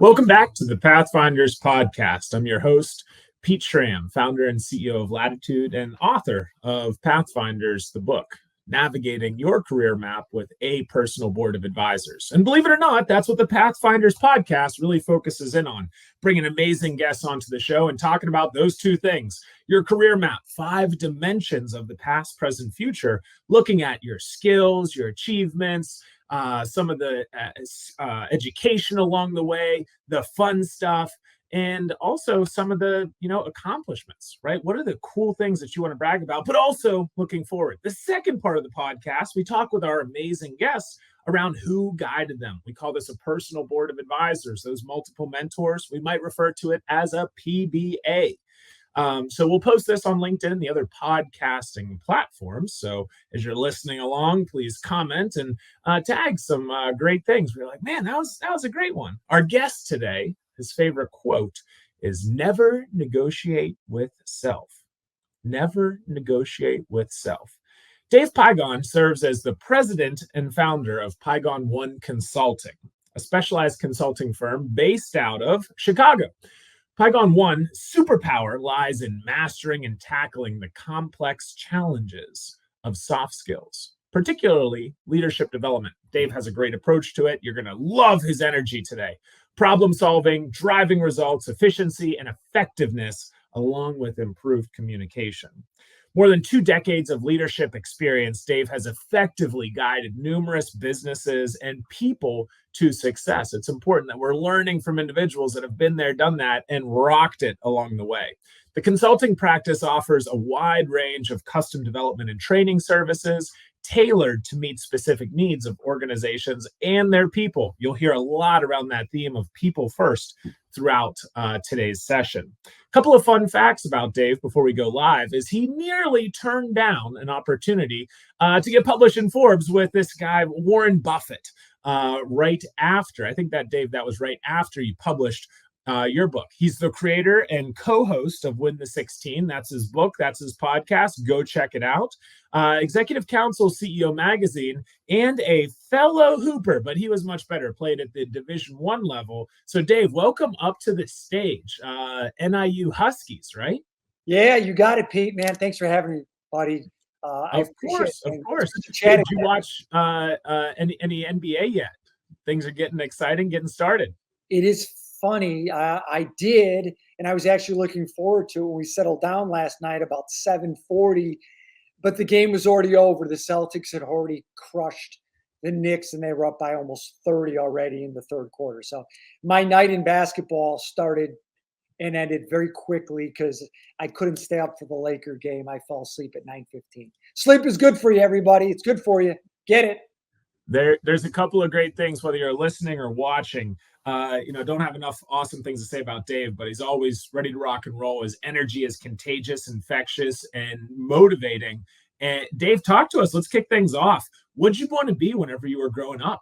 Welcome back to the Pathfinders podcast. I'm your host, Pete Schramm, founder and CEO of Latitude and author of Pathfinders, the book, Navigating Your Career Map with a Personal Board of Advisors. And believe it or not, that's what the Pathfinders podcast really focuses in on, bringing amazing guests onto the show and talking about those two things: your career map, 5 dimensions of the past, present, future, looking at your skills, your achievements, some of the education along the way, the fun stuff, and also some of the, accomplishments, right? What are the cool things that you want to brag about, but also looking forward? The second part of the podcast, we talk with our amazing guests around who guided them. We call this a personal board of advisors, those multiple mentors. We might refer to it as a PBA. So we'll post this on LinkedIn and the other podcasting platforms. So as you're listening along, please comment and tag some great things. We're like, man, that was a great one. Our guest today, his favorite quote is "Never negotiate with self." Never negotiate with self. Dave Pygon serves as the president and founder of Pygon ONE Consulting, a specialized consulting firm based out of Chicago. Pygon ONE superpower lies in mastering and tackling the complex challenges of soft skills, particularly leadership development. Dave has a great approach to it. You're going to love his energy today. Problem solving, driving results, efficiency, and effectiveness, along with improved communication. More than 2 decades of leadership experience, Dave has effectively guided numerous businesses and people to success. It's important that we're learning from individuals that have been there, done that, and rocked it along the way. The consulting practice offers a wide range of custom development and training services tailored to meet specific needs of organizations and their people. You'll hear a lot around that theme of people first throughout today's session. A couple of fun facts about Dave before we go live is he nearly turned down an opportunity to get published in Forbes with this guy, Warren Buffett, right after. I think that, Dave, that was right after you published your book. He's the creator and co-host of Win the 16. That's his book. That's his podcast. Go check it out. Executive Council, CEO Magazine, and a fellow hooper, but he was much better, played at the Division I level. So Dave, welcome up to the stage. NIU Huskies, right? Yeah, you got it, Pete, man. Thanks for having me, buddy. Of course. Did you watch any NBA yet? Things are getting exciting, getting started. It is funny. I did, and I was actually looking forward to it when we settled down last night about 7:40, but the game was already over. The Celtics had already crushed the Knicks, and they were up by almost 30 already in the third quarter. So my night in basketball started and ended very quickly because I couldn't stay up for the Laker game. I fell asleep at 9:15. Sleep is good for you, everybody. It's good for you. Get it. There's a couple of great things, whether you're listening or watching. Don't have enough awesome things to say about Dave, but he's always ready to rock and roll. His energy is contagious, infectious, and motivating. And Dave, talk to us. Let's kick things off. What'd you want to be whenever you were growing up?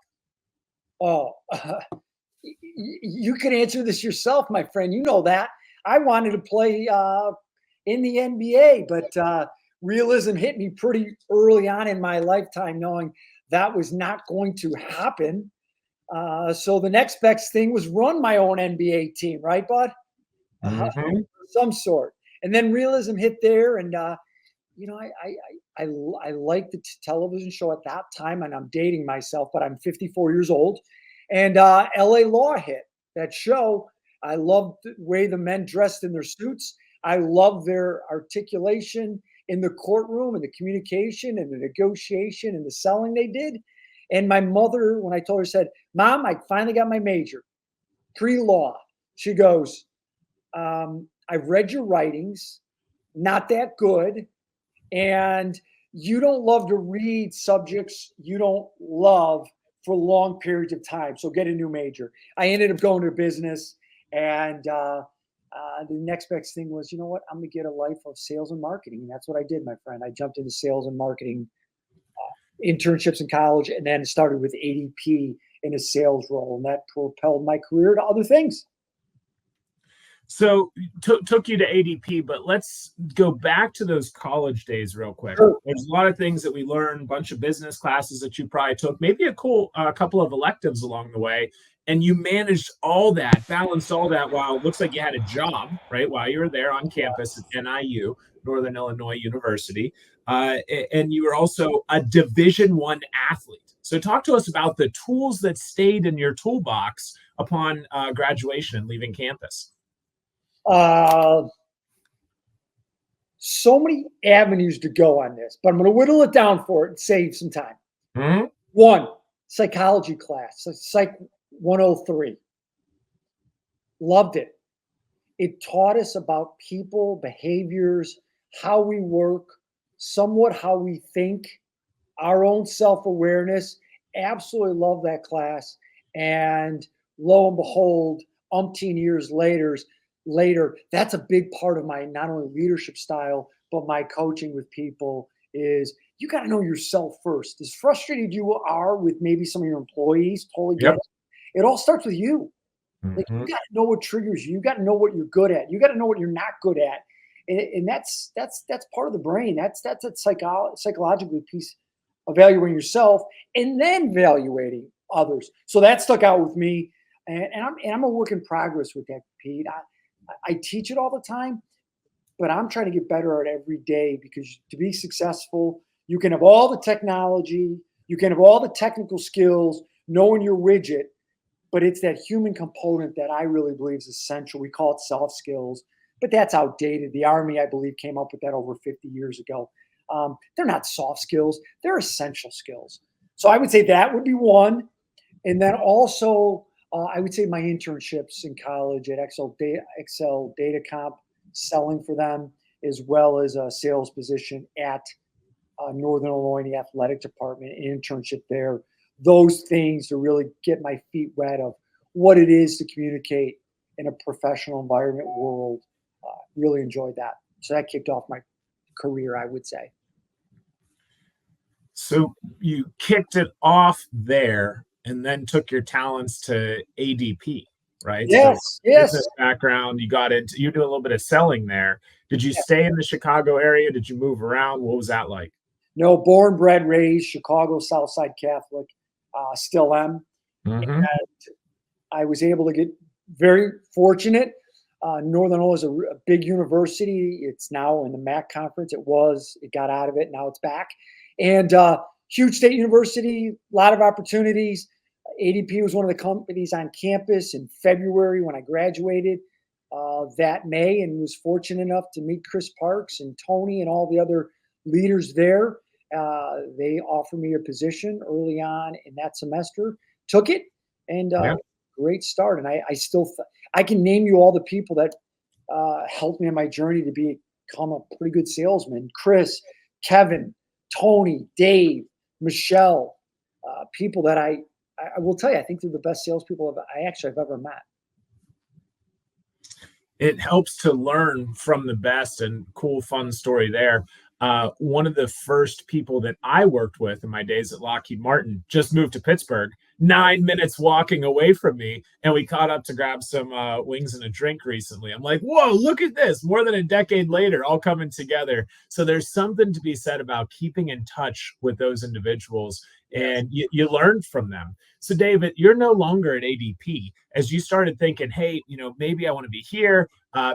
Oh, you can answer this yourself, my friend. You know that. I wanted to play in the NBA, but realism hit me pretty early on in my lifetime, knowing that was not going to happen. So the next best thing was run my own NBA team, right, bud? Some sort. And then realism hit there, and I liked the television show at that time, and I'm dating myself, but I'm 54 years old. And LA Law hit that show. I loved the way the men dressed in their suits. I loved their articulation in the courtroom and the communication and the negotiation and the selling they did. And my mother, when I told her, said, "Mom, I finally got my major, pre-law." She goes, "I've read your writings, not that good. And you don't love to read subjects you don't love for long periods of time. So get a new major." I ended up going to business, and the next best thing was, you know what? I'm going to get a life of sales and marketing. And that's what I did, my friend. I jumped into sales and marketing internships in college, and then started with ADP in a sales role, and that propelled my career to other things. So took you to ADP, but let's go back to those college days real quick. Sure. There's a lot of things that we learned, a bunch of business classes that you probably took, maybe a couple of electives along the way. And you managed all that, balanced all that while it looks like you had a job, right? While you were there on campus at NIU, Northern Illinois University. And you were also a Division I athlete. So talk to us about the tools that stayed in your toolbox upon graduation and leaving campus. Uh, so many avenues to go on this, but I'm going to whittle it down for it and save some time. Mm-hmm. One, psychology class, Psych 103. Loved it. It taught us about people, behaviors, how we work, somewhat how we think, our own self-awareness. Absolutely love that class. And lo and behold, umpteen years later, that's a big part of my not only leadership style, but my coaching with people is you got to know yourself first. As frustrated you are with maybe some of your employees, totally get it. It all starts with you. Like you got to know what triggers you. You got to know what you're good at. You got to know what you're not good at. And that's part of the brain. That's a psychologically piece evaluating yourself and then evaluating others. So that stuck out with me. And I'm a work in progress with that, Pete. I teach it all the time, but I'm trying to get better at it every day because to be successful, you can have all the technology, you can have all the technical skills, knowing your widget, but it's that human component that I really believe is essential. We call it soft skills, but that's outdated. The Army, I believe, came up with that over 50 years ago. They're not soft skills. They're essential skills. So I would say that would be one. And then also, I would say my internships in college at Excel Data Comp, selling for them, as well as a sales position at Northern Illinois, the athletic department, internship there. Those things to really get my feet wet of what it is to communicate in a professional environment world. Really enjoyed that. So that kicked off my career, I would say. So you kicked it off there and then took your talents to ADP, right? Yes, So yes. business background, you do a little bit of selling there. Did you Yeah. stay in the Chicago area? Did you move around? What was that like? No, born, bred, raised, Chicago, Southside Catholic, still am. Mm-hmm. And I was able to get very fortunate. Northern Illinois is a big university. It's now in the MAC conference. It got out of it. Now it's back. And huge state university, a lot of opportunities. ADP was one of the companies on campus in February when I graduated that May, and was fortunate enough to meet Chris Parks and Tony and all the other leaders there. They offered me a position early on in that semester, took it, and great start. And I can name you all the people that helped me on my journey to become a pretty good salesman. Chris, Kevin, Tony, Dave, Michelle, people that I will tell you, I think they're the best salespeople I've ever met. It helps to learn from the best, and cool, fun story there. One of the first people that I worked with in my days at Lockheed Martin just moved to Pittsburgh, 9 minutes walking away from me, and we caught up to grab some wings and a drink recently. I'm like, whoa, look at this. More than a decade later, all coming together. So there's something to be said about keeping in touch with those individuals, and you learn from them. So David, you're no longer at ADP. As you started thinking, hey, maybe I want to be here.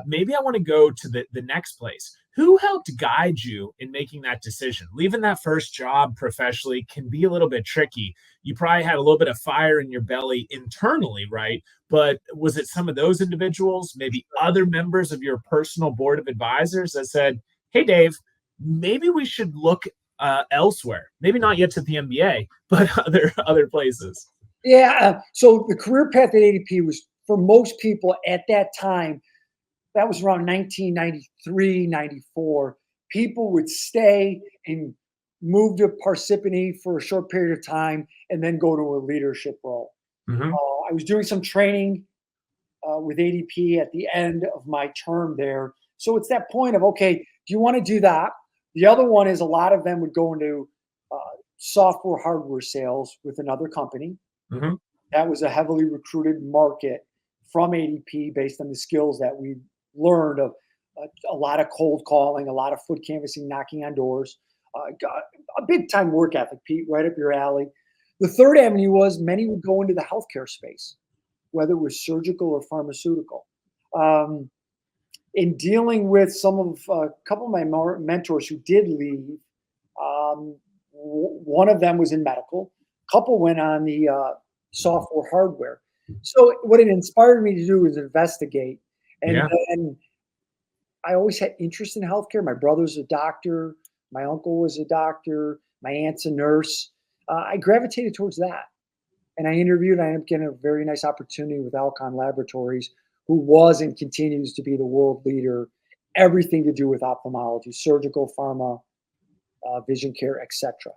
Maybe I want to go to the next place. Who helped guide you in making that decision? Leaving that first job professionally can be a little bit tricky. You probably had a little bit of fire in your belly internally, right? But was it some of those individuals, maybe other members of your personal board of advisors that said, hey, Dave, maybe we should look elsewhere? Maybe not yet to the MBA, but other places. Yeah. So the career path at ADP was, for most people at that time, that was around 1993, 94. People would stay and move to Parsippany for a short period of time and then go to a leadership role. Mm-hmm. I was doing some training with ADP at the end of my term there. So it's that point of, okay, do you want to do that? The other one is a lot of them would go into software hardware sales with another company. Mm-hmm. That was a heavily recruited market from ADP based on the skills that we learned of a lot of cold calling, a lot of foot canvassing, knocking on doors, a big time work ethic, Pete, right up your alley. The third avenue was many would go into the healthcare space. whether it was surgical or pharmaceutical. In dealing with a couple of my mentors who did leave, one of them was in medical, a couple went on the software hardware. So what it inspired me to do was investigate. And then I always had interest in healthcare. My brother's a doctor. My uncle was a doctor. My aunt's a nurse. I gravitated towards that. And I interviewed. I ended up getting a very nice opportunity with Alcon Laboratories, who was and continues to be the world leader, everything to do with ophthalmology, surgical, pharma, vision care, etc.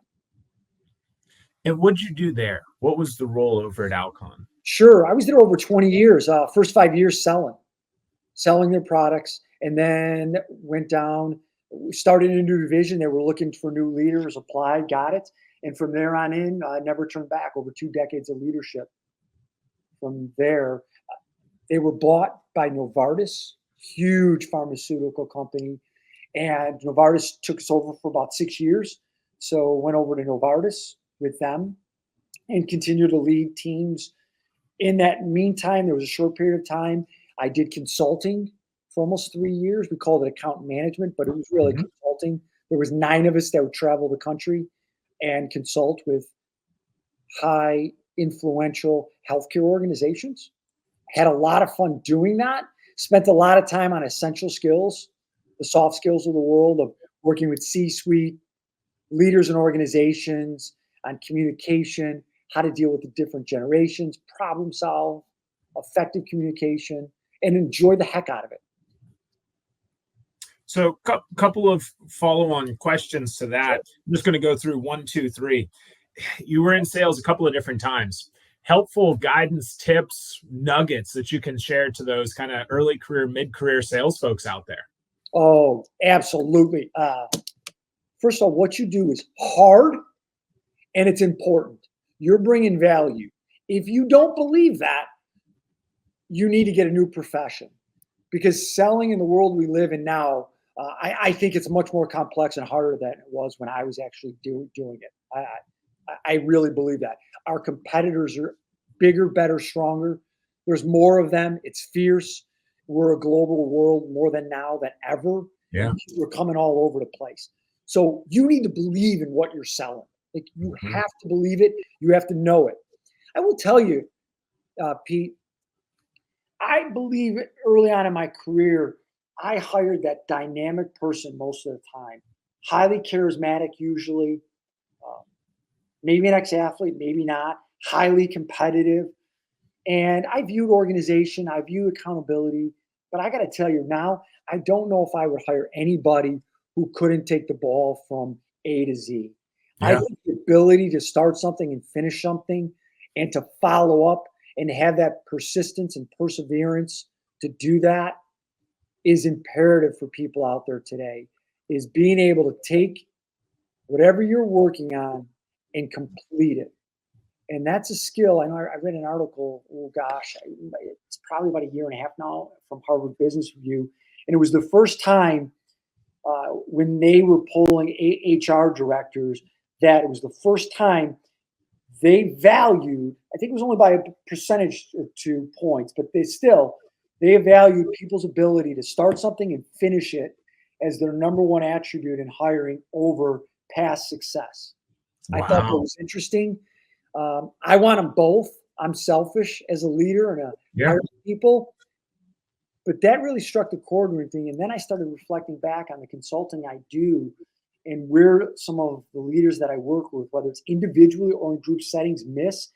And what'd you do there? What was the role over at Alcon? Sure. I was there over 20 years, first 5 years selling their products, and then went down, started a new division. They were looking for new leaders, applied, got it. And from there on in, I never turned back. Over 2 decades of leadership. From there, they were bought by Novartis, huge pharmaceutical company. And Novartis took us over for about 6 years. So went over to Novartis with them and continued to lead teams. In that meantime, there was a short period of time I did consulting for almost 3 years. We called it account management, but it was really consulting. There was 9 of us that would travel the country and consult with high influential healthcare organizations. Had a lot of fun doing that. Spent a lot of time on essential skills, the soft skills of the world of working with C-suite leaders and organizations on communication, how to deal with the different generations, problem solve, effective communication, and enjoy the heck out of it. So a couple of follow-on questions to that. I'm just going to go through 1, 2, 3. You were in sales a couple of different times. Helpful guidance, tips, nuggets that you can share to those kind of early career, mid-career sales folks out there. Oh, absolutely. First of all, what you do is hard and it's important. You're bringing value. If you don't believe that, you need to get a new profession, because selling in the world we live in now, I think it's much more complex and harder than it was when I was actually doing it. I really believe that. Our competitors are bigger, better, stronger. There's more of them. It's fierce. We're a global world more than now than ever. Yeah. We're coming all over the place. So you need to believe in what you're selling. Like, you have to believe it. You have to know it. I will tell you, Pete, I believe early on in my career, I hired that dynamic person most of the time. Highly charismatic, usually. Maybe an ex-athlete, maybe not. Highly competitive. And I viewed organization, I viewed accountability. But I got to tell you now, I don't know if I would hire anybody who couldn't take the ball from A to Z. Yeah. I think the ability to start something and finish something and to follow up and have that persistence and perseverance to do that is imperative for people out there today, is being able to take whatever you're working on and complete it. And that's a skill. I know I read an article, it's probably about 1.5 years now, from Harvard Business Review. And it was the first time when they were polling HR directors, that it was the first time they valued, I think it was only by a percentage or 2 points, but they valued people's ability to start something and finish it as their number one attribute in hiring over past success. Wow. I thought that was interesting. I want them both. I'm selfish as a leader and hiring people, but that really struck the chord with me. And then I started reflecting back on the consulting I do and where some of the leaders that I work with, whether it's individually or in group settings, miss.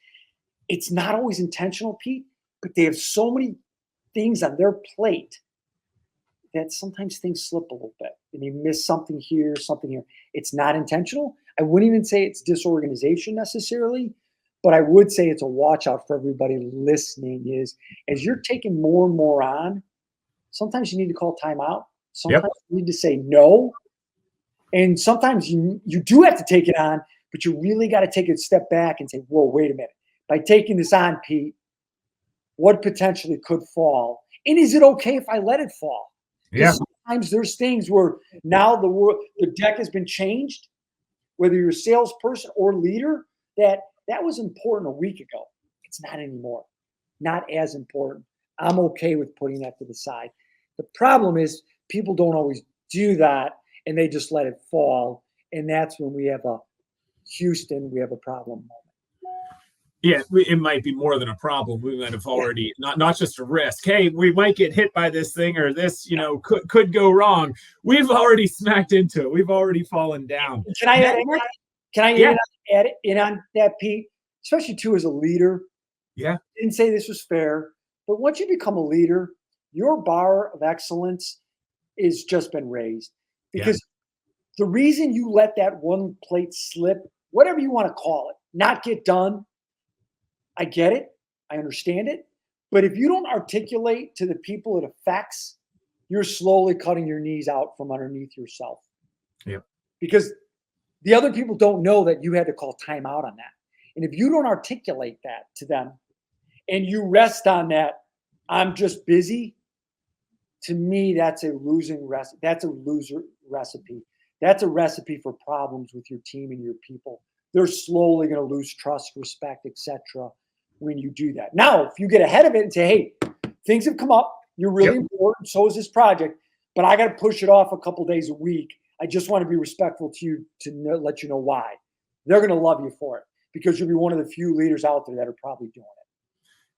It's not always intentional, Pete, but they have so many things on their plate that sometimes things slip a little bit and they miss something here, something here. It's not intentional. I wouldn't even say it's disorganization necessarily, but I would say it's a watch out for everybody listening. Is as you're taking more and more on, sometimes you need to call time out. Sometimes you need to say no. And sometimes you do have to take it on, but you really got to take a step back and say, whoa, wait a minute. By taking this on, Pete, what potentially could fall? And is it okay if I let it fall? Yeah. Sometimes there's things where now the deck has been changed, whether you're a salesperson or leader, that was important a week ago. It's not anymore. not as important. I'm okay with putting that to the side. The problem is people don't always do that, and they just let it fall. And that's when we have we have a problem moment. Yeah, it might be more than a problem. We might have already not just a risk. Hey, we might get hit by this thing, or this, could go wrong. We've already smacked into it. We've already fallen down. Can I add in on that, Pete? Especially too as a leader. Yeah. Didn't say this was fair, but once you become a leader, your bar of excellence is just been raised, because the reason you let that one plate slip, whatever you want to call it, not get done, I get it. I understand it. But if you don't articulate to the people it affects, you're slowly cutting your knees out from underneath yourself. Yeah. Because the other people don't know that you had to call timeout on that. And if you don't articulate that to them and you rest on that, I'm just busy, to me, that's a losing recipe. That's a loser recipe. That's a recipe for problems with your team and your people. They're slowly going to lose trust, respect, etc. when you do that. Now, if you get ahead of it and say, hey, things have come up, you're really important, so is this project, but I got to push it off a couple days a week. I just want to be respectful to you to let you know why. They're going to love you for it, because you'll be one of the few leaders out there that are probably doing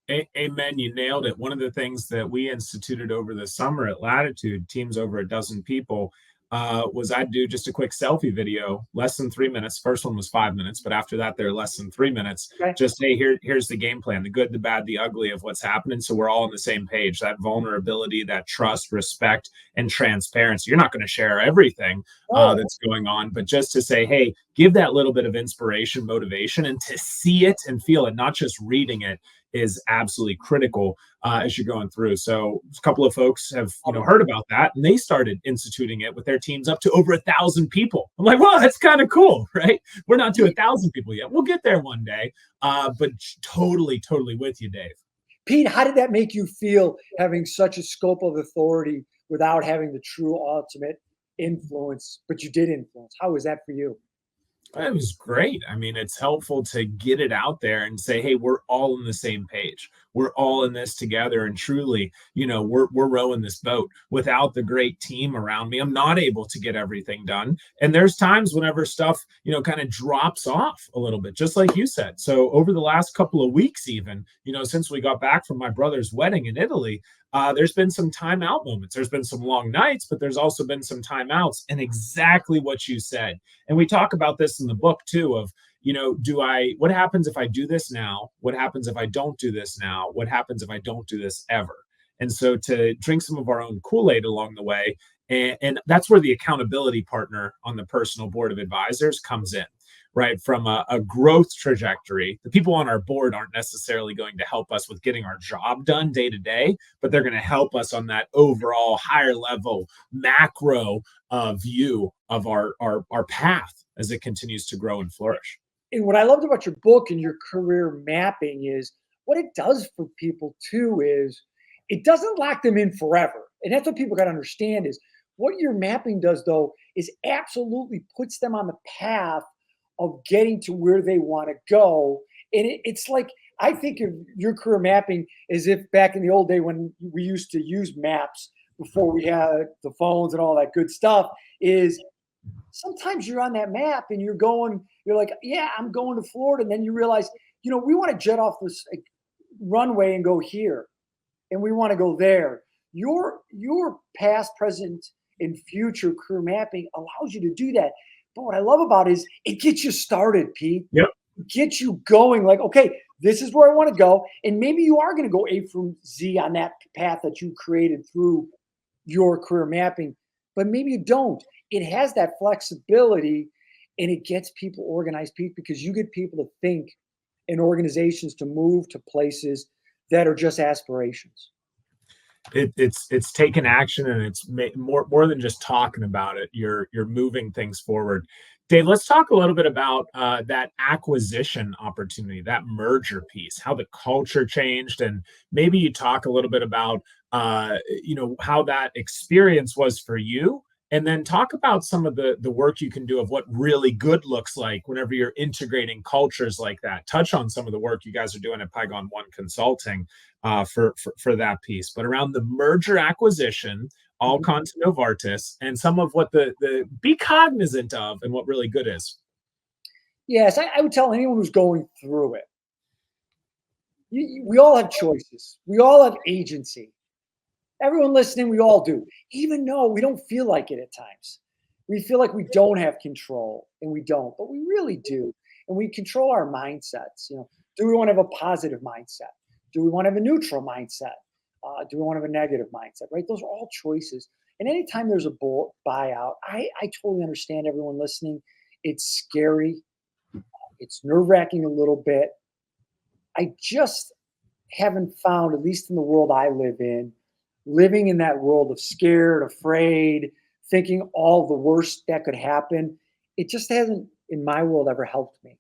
it. Amen. You nailed it. One of the things that we instituted over the summer at Latitude, teams over a dozen people, was I'd do just a quick selfie video, less than 3 minutes. First one was 5 minutes, but after that, they're less than 3 minutes. Okay. Just, hey, here's the game plan, the good, the bad, the ugly of what's happening. So we're all on the same page. That vulnerability, that trust, respect, and transparency. You're not going to share everything that's going on, but just to say, hey, give that little bit of inspiration, motivation, and to see it and feel it, not just reading it, is absolutely critical as you're going through. So a couple of folks have heard about that, and they started instituting it with their teams up to over 1,000 people. I'm like, well, that's kind of cool, right? We're not to 1,000 people yet. We'll get there one day. But totally with you, Dave. Pete, how did that make you feel, having such a scope of authority without having the true ultimate influence, but you did influence? How was that for you? It was great. I mean, it's helpful to get it out there and say, hey, we're all on the same page. We're all in this together. And truly, we're rowing this boat. Without the great team around me, I'm not able to get everything done. And there's times whenever stuff, kind of drops off a little bit, just like you said. So over the last couple of weeks, even, since we got back from my brother's wedding in Italy, there's been some timeout moments. There's been some long nights, but there's also been some timeouts, and exactly what you said. And we talk about this in the book too, of, what happens if I do this now? What happens if I don't do this now? What happens if I don't do this ever? And so to drink some of our own Kool-Aid along the way. And that's where the accountability partner on the personal board of advisors comes in. Right, from a growth trajectory. The people on our board aren't necessarily going to help us with getting our job done day to day, but they're going to help us on that overall higher level macro view of our path as it continues to grow and flourish. And what I loved about your book and your career mapping is what it does for people too is it doesn't lock them in forever. And that's what people got to understand is what your mapping does, though, is absolutely puts them on the path of getting to where they want to go. And it's like, I think of your career mapping as if back in the old day when we used to use maps before we had the phones and all that good stuff, is sometimes you're on that map and you're like, yeah, I'm going to Florida. And then you realize, we want to jet off this runway and go here. And we want to go there. Your past, present, and future career mapping allows you to do that. But what I love about it is it gets you started, Pete. Yep. It gets you going like, okay, this is where I want to go. And maybe you are going to go A from Z on that path that you created through your career mapping, but maybe you don't. It has that flexibility and it gets people organized, Pete, because you get people to think and organizations to move to places that are just aspirations. It's taking action, and it's more than just talking about it. You're moving things forward. Dave, let's talk a little bit about that acquisition opportunity, that merger piece, how the culture changed, and maybe you talk a little bit about how that experience was for you, And then talk about some of the work you can do of what really good looks like whenever you're integrating cultures like that. Touch on some of the work you guys are doing at Pygon ONE Consulting for that piece. But around the merger acquisition, Alcon to Novartis, and some of what the be cognizant of and what really good is. Yes, I would tell anyone who's going through it, we all have choices. We all have agency. Everyone listening, we all do, even though we don't feel like it at times. We feel like we don't have control, and we don't, but we really do. And we control our mindsets. Do we want to have a positive mindset? Do we want to have a neutral mindset? Do we want to have a negative mindset, right? Those are all choices. And anytime there's a buyout, I totally understand everyone listening. It's scary. It's nerve-wracking a little bit. I just haven't found, at least in the world I live in, living in that world of scared, afraid, thinking all the worst that could happen, it just hasn't, in my world, ever helped me.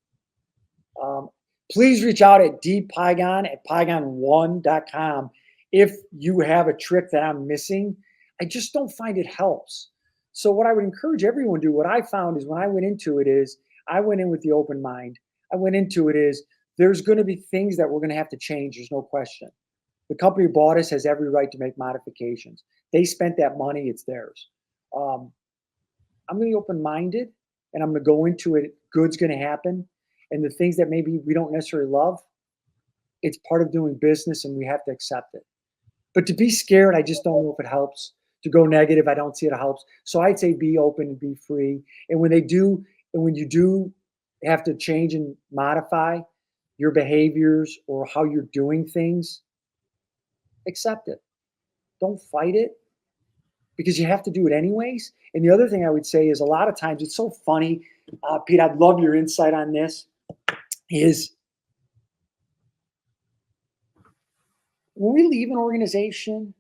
Please reach out at dpygon at pygon1.com if you have a trick that I'm missing. I just don't find it helps. So what I would encourage everyone to do, what I found is when I went into it is, I went in with the open mind. I went into it is, there's going to be things that we're going to have to change. There's no question. The company who bought us has every right to make modifications. They spent that money. It's theirs. I'm going to be open-minded, and I'm going to go into it. Good's going to happen. And the things that maybe we don't necessarily love, it's part of doing business, and we have to accept it. But to be scared, I just don't know if it helps. To go negative, I don't see it helps. So I'd say be open and be free. And when you do have to change and modify your behaviors or how you're doing things, accept it. Don't fight it, because you have to do it anyways. And the other thing I would say is, a lot of times it's so funny, Pete, I'd love your insight on this, is when we leave an organization,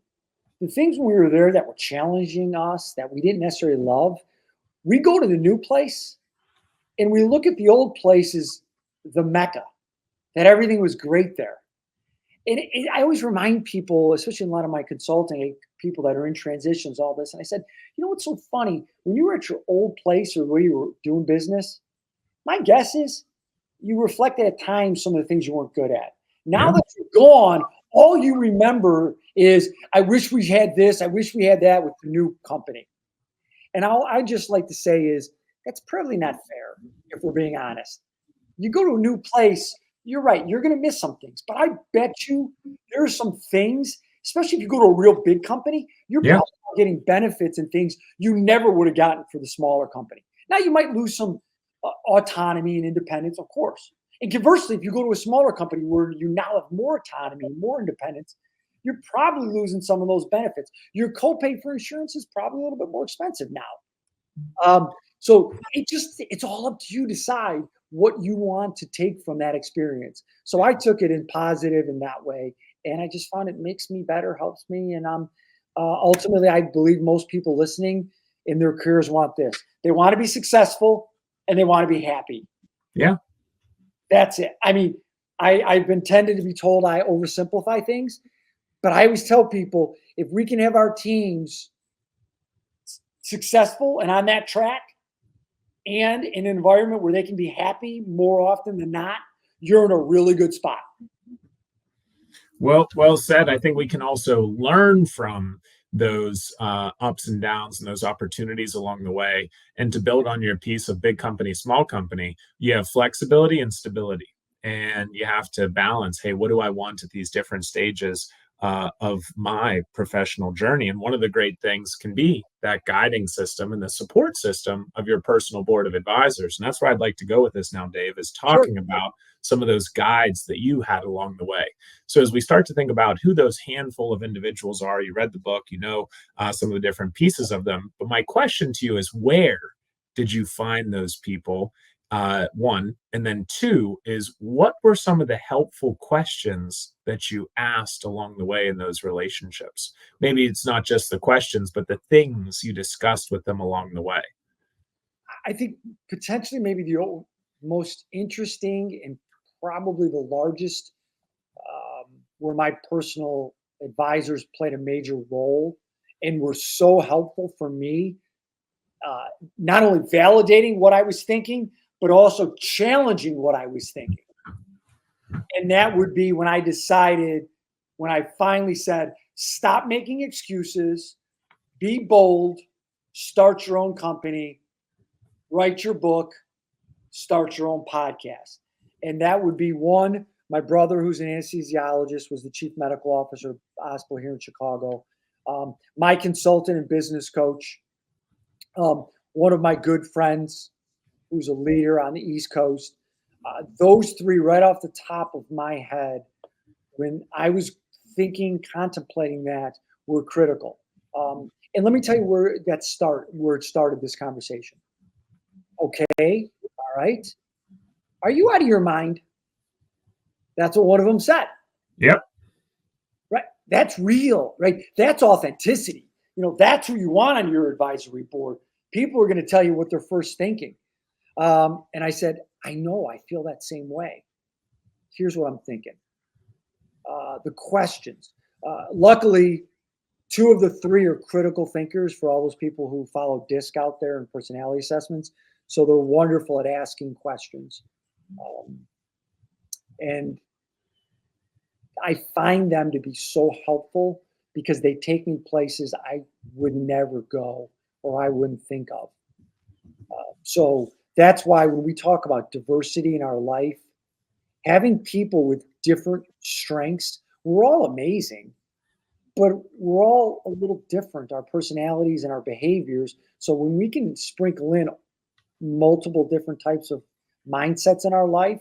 the things when we were there that were challenging us, that we didn't necessarily love, we go to the new place and we look at the old place as the Mecca, that everything was great there. And I always remind people, especially in a lot of my consulting, people that are in transitions, all this. And I said, what's so funny? When you were at your old place or where you were doing business, my guess is you reflected at times some of the things you weren't good at. Now that you're gone, all you remember is, I wish we had this, I wish we had that with the new company. And I just like to say is, that's probably not fair, if we're being honest. You go to a new place, you're right, you're going to miss some things. But I bet you there are some things, especially if you go to a real big company, you're probably getting benefits and things you never would have gotten for the smaller company. Now, you might lose some autonomy and independence, of course. And conversely, if you go to a smaller company where you now have more autonomy and more independence, you're probably losing some of those benefits. Your copay for insurance is probably a little bit more expensive now. So it's all up to you to decide what you want to take from that experience. So I took it in positive in that way. And I just found it makes me better, helps me. And ultimately, I believe most people listening in their careers want this. They want to be successful and they want to be happy. Yeah. That's it. I mean, I've been tended to be told I oversimplify things, but I always tell people, if we can have our teams successful and on that track, and in an environment where they can be happy more often than not, you're in a really good spot. Well said. I think we can also learn from those ups and downs and those opportunities along the way. And to build on your piece of big company, small company, you have flexibility and stability. And you have to balance, hey, what do I want at these different stages of my professional journey? And one of the great things can be that guiding system and the support system of your personal board of advisors. And that's where I'd like to go with this now, Dave, is talking about some of those guides that you had along the way. So as we start to think about who those handful of individuals are, you read the book, some of the different pieces of them. But my question to you is, where did you find those people? One, and then two is, what were some of the helpful questions that you asked along the way in those relationships? Maybe it's not just the questions, but the things you discussed with them along the way. I think potentially maybe the most interesting and probably the largest, where my personal advisors played a major role and were so helpful for me, not only validating what I was thinking, but also challenging what I was thinking. And that would be when I finally said, stop making excuses, be bold, start your own company, write your book, start your own podcast. And that would be one. My brother, who's an anesthesiologist, was the chief medical officer of a hospital here in Chicago. My consultant and business coach. One of my good friends, who's a leader on the East Coast. Those three right off the top of my head, when I was contemplating that, were critical. And let me tell you where it started this conversation. Okay, all right. Are you out of your mind? That's what one of them said. Yep. Right. That's real, right? That's authenticity. That's who you want on your advisory board. People are going to tell you what they're first thinking. And I said, I know, I feel that same way. Here's what I'm thinking. The questions. Luckily, 2 of the 3 are critical thinkers for all those people who follow DISC out there and personality assessments. So they're wonderful at asking questions. And I find them to be so helpful because they take me places I would never go or I wouldn't think of. So that's why when we talk about diversity in our life, having people with different strengths, we're all amazing, but we're all a little different, our personalities and our behaviors. So when we can sprinkle in multiple different types of mindsets in our life,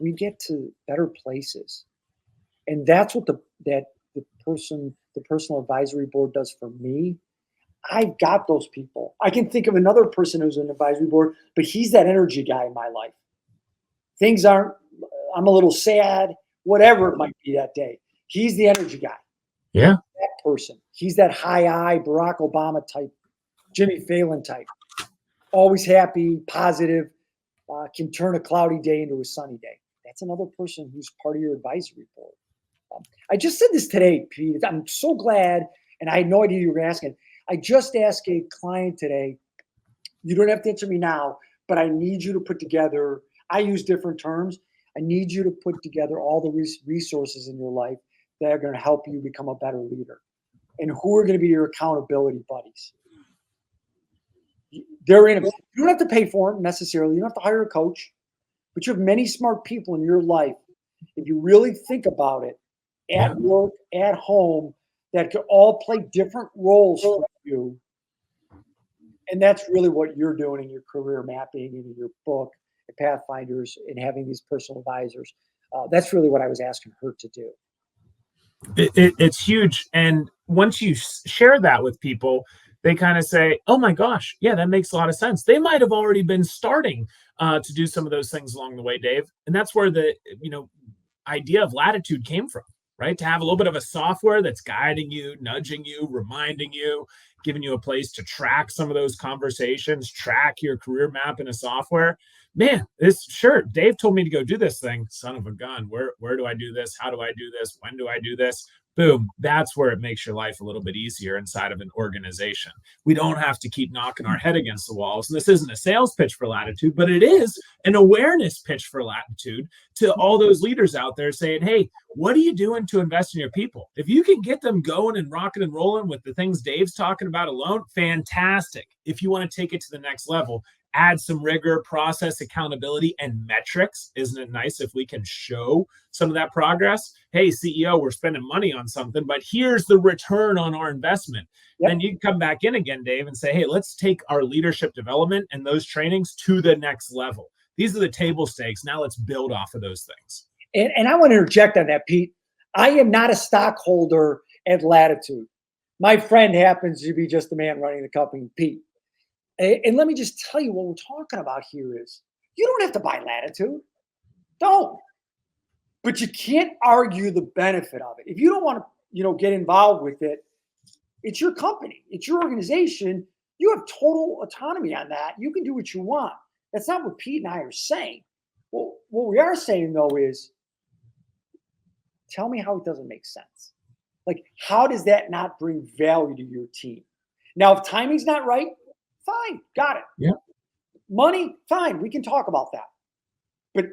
we get to better places. And that's what the personal advisory board does for me. I've got those people. I can think of another person who's an advisory board, but he's that energy guy in my life. I'm a little sad, whatever it might be that day. He's the energy guy. Yeah. That person. He's that high Barack Obama type, Jimmy Fallon type. Always happy, positive, can turn a cloudy day into a sunny day. That's another person who's part of your advisory board. I just said this today, Pete. I'm so glad, and I had no idea you were asking. I just asked a client today, you don't have to answer me now, but I need you to put together, I use different terms. I need you to put together all the resources in your life that are going to help you become a better leader. And who are going to be your accountability buddies? You don't have to pay for them necessarily. You don't have to hire a coach, but you have many smart people in your life. If you really think about it, at work, at home, that could all play different roles for you. And that's really what you're doing in your career mapping and in your book at Pathfinders and having these personal advisors. That's really what I was asking her to do. It's huge. And once you share that with people, they kind of say, oh my gosh, yeah, that makes a lot of sense. They might have already been starting to do some of those things along the way, Dave. And that's where the idea of Latitude came from, right? To have a little bit of a software that's guiding you, nudging you, reminding you, giving you a place to track some of those conversations, track your career map in a software. Man, Dave told me to go do this thing. Son of a gun. Where do I do this? How do I do this? When do I do this? Boom. That's where it makes your life a little bit easier inside of an organization. We don't have to keep knocking our head against the walls. And this isn't a sales pitch for Latitude, but it is an awareness pitch for Latitude to all those leaders out there saying, hey, what are you doing to invest in your people? If you can get them going and rocking and rolling with the things Dave's talking about alone, fantastic. If you want to take it to the next level, add some rigor, process, accountability, and metrics. Isn't it nice if we can show some of that progress? Hey, CEO, we're spending money on something, but here's the return on our investment. Yep. Then you can come back in again, Dave, and say, hey, let's take our leadership development and those trainings to the next level. These are the table stakes. Now let's build off of those things. And I want to interject on that, Pete. I am not a stockholder at Latitude. My friend happens to be just the man running the company, Pete. And let me just tell you what we're talking about here is you don't have to buy Latitude. Don't. But you can't argue the benefit of it. If you don't want to, get involved with it, it's your company. It's your organization. You have total autonomy on that. You can do what you want. That's not what Pete and I are saying. Well, what we are saying, though, is tell me how it doesn't make sense. Like, how does that not bring value to your team? Now, if timing's not right, Fine, got it. Yeah. Money, fine, we can talk about that. But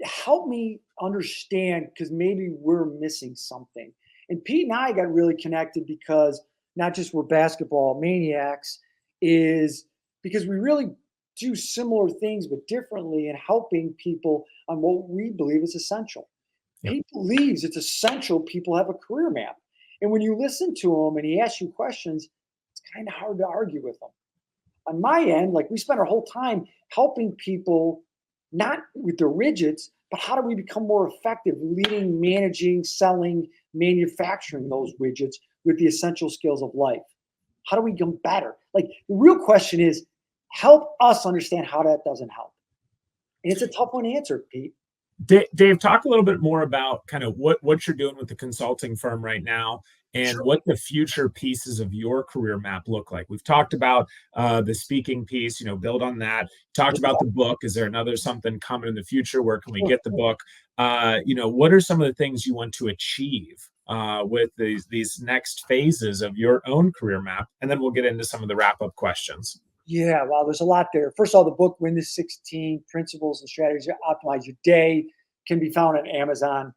help me understand, because maybe we're missing something. And Pete and I got really connected because not just we're basketball maniacs, is because we really do similar things but differently in helping people on what we believe is essential. Yep. Pete believes it's essential people have a career map. And when you listen to him and he asks you questions, it's kind of hard to argue with him. On my end, like, we spend our whole time helping people, not with their widgets, but how do we become more effective leading, managing, selling, manufacturing those widgets with the essential skills of life? How do we become better? Like, the real question is, help us understand how that doesn't help. And it's a tough one to answer, Pete. Dave, talk a little bit more about kind of what you're doing with the consulting firm right now and Sure. what the future pieces of your career map look like. We've talked about the speaking piece, build on that. Talked about the book. Is there another something coming in the future? Where can we get the book? What are some of the things you want to achieve with these next phases of your own career map? And then we'll get into some of the wrap-up questions. Yeah, wow, there's a lot there. First of all, the book, Win the 16 Principles and Strategies to Optimize Your Day, can be found on Amazon,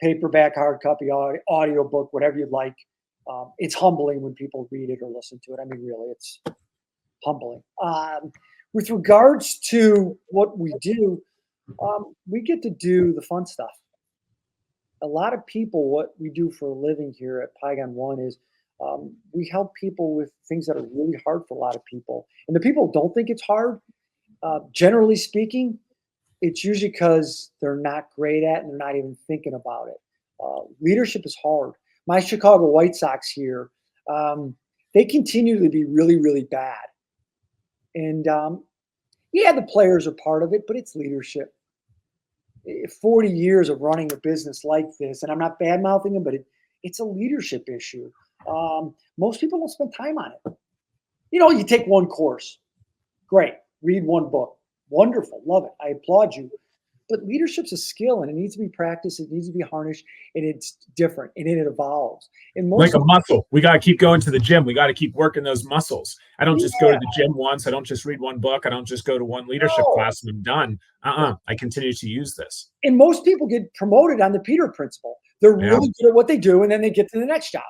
paperback, hard copy, audio book, whatever you'd like. It's humbling when people read it or listen to it. I mean, really, it's humbling. With regards to what we do, we get to do the fun stuff. A lot of people, what we do for a living here at Pygon ONE is we help people with things that are really hard for a lot of people. And the people who don't think it's hard, generally speaking, it's usually because they're not great at it and they're not even thinking about it. Leadership is hard. My Chicago White Sox here, they continue to be really, really bad. And yeah, the players are part of it, but it's leadership. 40 years of running a business like this, and I'm not bad mouthing them, but it's a leadership issue. Most people don't spend time on it. You take one course, great. Read one book, wonderful, love it. I applaud you. But leadership's a skill, and it needs to be practiced. It needs to be harnessed, and it's different, and it evolves. And like a muscle, we got to keep going to the gym. We got to keep working those muscles. I don't just go to the gym once. I don't just read one book. I don't just go to one leadership class and I'm done. I continue to use this. And most people get promoted on the Peter principle. They're really good at what they do, and then they get to the next job.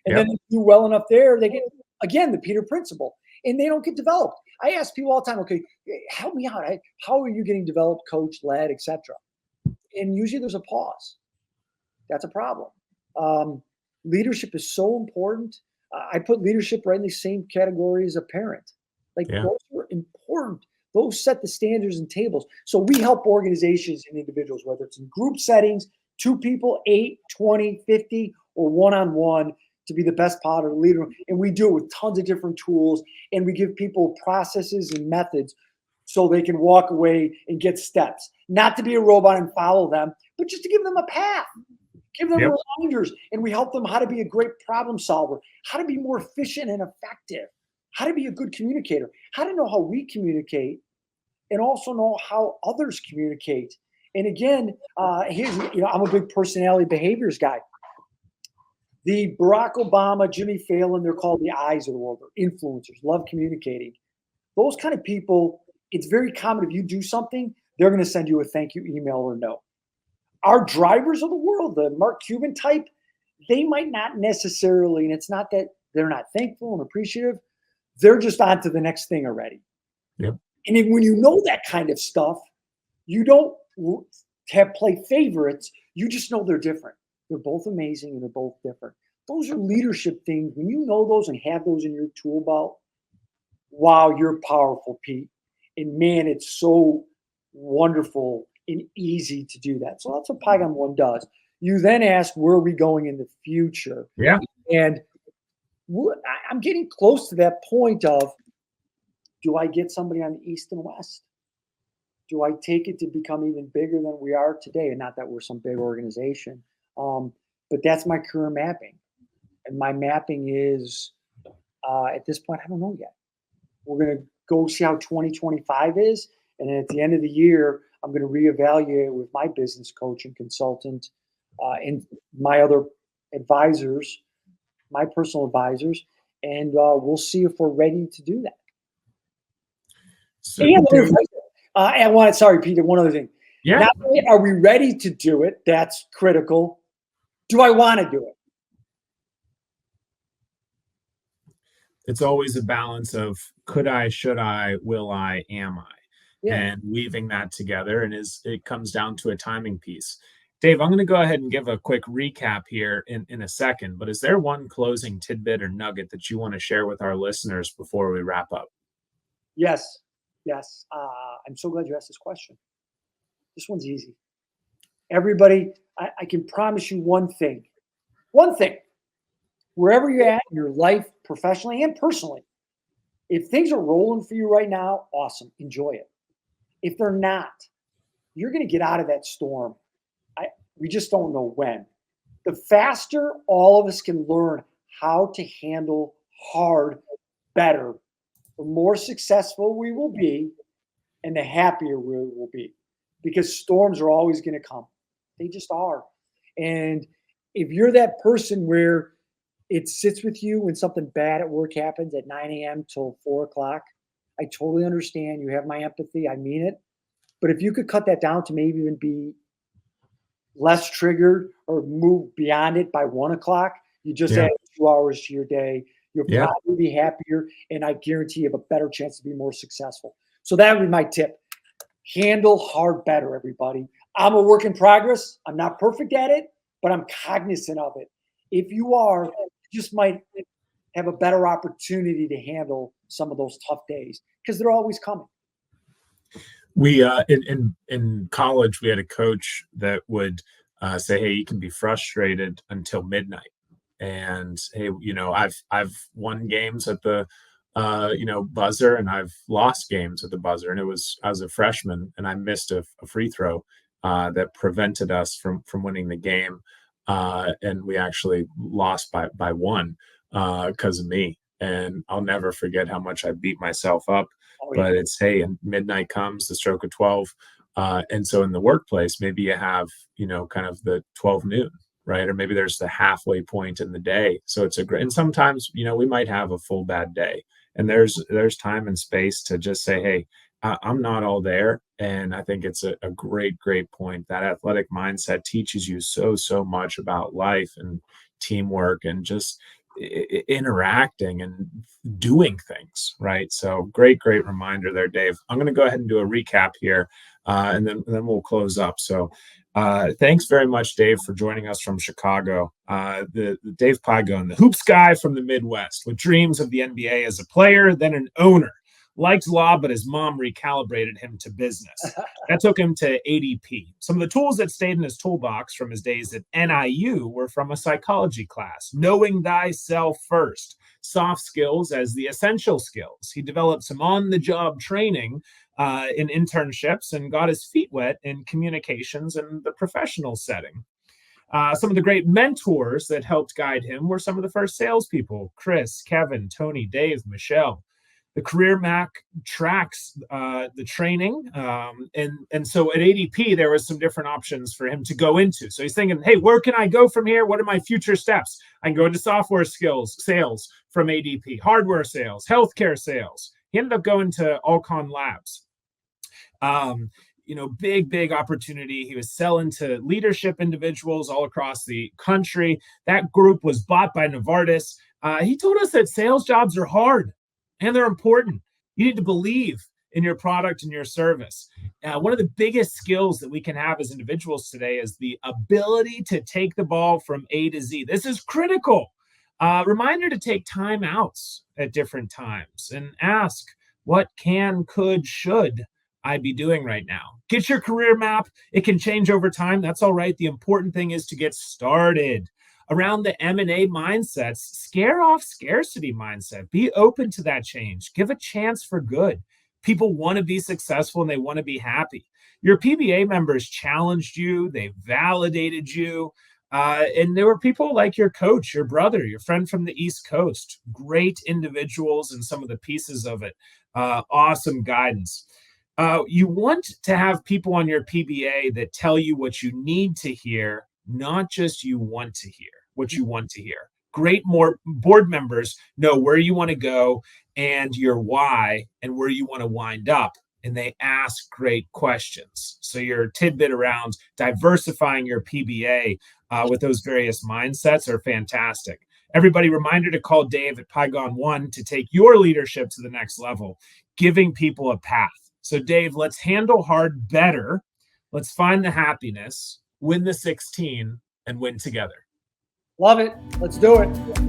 And then they do well enough there, they get, again, the Peter principle, and they don't get developed. I ask people all the time, okay, help me out. How are you getting developed, coached, led, etc.? And usually there's a pause. That's a problem. Leadership is so important. I put leadership right in the same category as a parent. Those are important. Those set the standards and tables. So we help organizations and individuals, whether it's in group settings, 2 people, 8, 20, 50, or one-on-one, to be the best part of the leader. And we do it with tons of different tools, and we give people processes and methods so they can walk away and get steps. Not to be a robot and follow them, but just to give them a path, give them reminders, and we help them how to be a great problem solver, how to be more efficient and effective, how to be a good communicator, how to know how we communicate, and also know how others communicate. And again, I'm a big personality behaviors guy. The Barack Obama, Jimmy Fallon, they're called the eyes of the world. They're influencers, love communicating. Those kind of people, it's very common if you do something, they're going to send you a thank you email or no. Our drivers of the world, the Mark Cuban type, they might not necessarily, and it's not that they're not thankful and appreciative, they're just on to the next thing already. Yep. And then when you know that kind of stuff, you don't play favorites. You just know they're different. They're both amazing and they're both different. Those are leadership things. When you know those and have those in your tool belt, wow, you're powerful, Pete. And man, it's so wonderful and easy to do that. So that's what Pygon ONE does. You then ask, where are we going in the future? Yeah. And I'm getting close to that point of, do I get somebody on the East and West? Do I take it to become even bigger than we are today? And not that we're some big organization. But that's my career mapping. And my mapping is, at this point, I don't know yet. We're going to go see how 2025 is. And then at the end of the year, I'm going to reevaluate with my business coach and consultant and my other advisors, my personal advisors. And we'll see if we're ready to do that. So, And sorry, Peter, one other thing. yeah, Not only are we ready to do it, that's critical. Do I want to do it? it's always a balance of could I, should I, will I, am I, Yeah. and weaving that together. And it comes down to a timing piece. Dave, I'm going to go ahead and give a quick recap here in a second, but is there one closing tidbit or nugget that you want to share with our listeners before we wrap up? Yes. Yes. I'm so glad you asked this question. This one's easy. Everybody, I can promise you one thing. One thing. Wherever you're at in your life, professionally and personally, if things are rolling for you right now, awesome. Enjoy it. If they're not, you're going to get out of that storm. We just don't know when. The faster all of us can learn how to handle hard better, the more successful we will be and the happier we will be, because storms are always going to come. They just are. And if you're that person where it sits with you when something bad at work happens at 9 a.m. till 4 o'clock, I totally understand. You have my empathy. I mean it. But if you could cut that down to maybe even be less triggered or move beyond it by 1 o'clock, you just add 2 hours to your day. You'll probably be happier, and I guarantee you have a better chance to be more successful. So that would be my tip. Handle hard better, everybody. I'm a work in progress. I'm not perfect at it, but I'm cognizant of it. If you are, you just might have a better opportunity to handle some of those tough days, because they're always coming. We in college, we had a coach that would say, "Hey, you can be frustrated until midnight." And hey, I've won games at the buzzer, and I've lost games at the buzzer. And I was a freshman, and I missed a free throw that prevented us from winning the game, and we actually lost by one because of me. And I'll never forget how much I beat myself up. But it's, hey, and midnight comes, the stroke of 12. And so in the workplace, maybe you have, kind of the 12 noon, right? Or maybe there's the halfway point in the day. So it's and sometimes, we might have a full bad day. And there's time and space to just say, hey, I'm not all there. And I think it's a great, great point. That athletic mindset teaches you so much about life and teamwork and just interacting and doing things, right? So great reminder there, Dave. I'm going to go ahead and do a recap here, and then we'll close up. So thanks very much, Dave, for joining us from Chicago. The Dave Pygon, the hoops guy from the Midwest, with dreams of the NBA as a player, then an owner. Liked law, but his mom recalibrated him to business. That took him to ADP. Some of the tools that stayed in his toolbox from his days at NIU were from a psychology class: knowing thyself first, soft skills as the essential skills. He developed some on-the-job training in internships and got his feet wet in communications in the professional setting. Some of the great mentors that helped guide him were some of the first salespeople: Chris, Kevin, Tony, Dave, Michelle. The career Mac tracks the training. And so at ADP, there was some different options for him to go into. So he's thinking, hey, where can I go from here? What are my future steps? I can go into software sales from ADP, hardware sales, healthcare sales. He ended up going to Alcon Labs. Big opportunity. He was selling to leadership individuals all across the country. That group was bought by Novartis. He told us that sales jobs are hard. And they're important. You need to believe in your product and your service. One of the biggest skills that we can have as individuals today is the ability to take the ball from A to Z. This is critical. Reminder to take time outs at different times and ask, what could, should I be doing right now? Get your career map. It can change over time. That's all right. The important thing is to get started. Around the M&A mindsets, scare off scarcity mindset. Be open to that change. Give a chance for good. People want to be successful and they want to be happy. Your PBA members challenged you. They validated you. And there were people like your coach, your brother, your friend from the East Coast. Great individuals and some of the pieces of it. Awesome guidance. You want to have people on your PBA that tell you what you need to hear, not just what you want to hear. great more board members know where you want to go and your why and where you want to wind up. And they ask great questions. So your tidbit around diversifying your PBA with those various mindsets are fantastic. Everybody, reminder to call Dave at Pygon ONE to take your leadership to the next level, giving people a path. So Dave, let's handle hard better. Let's find the happiness, win the 16, and win together. Love it. Let's do it.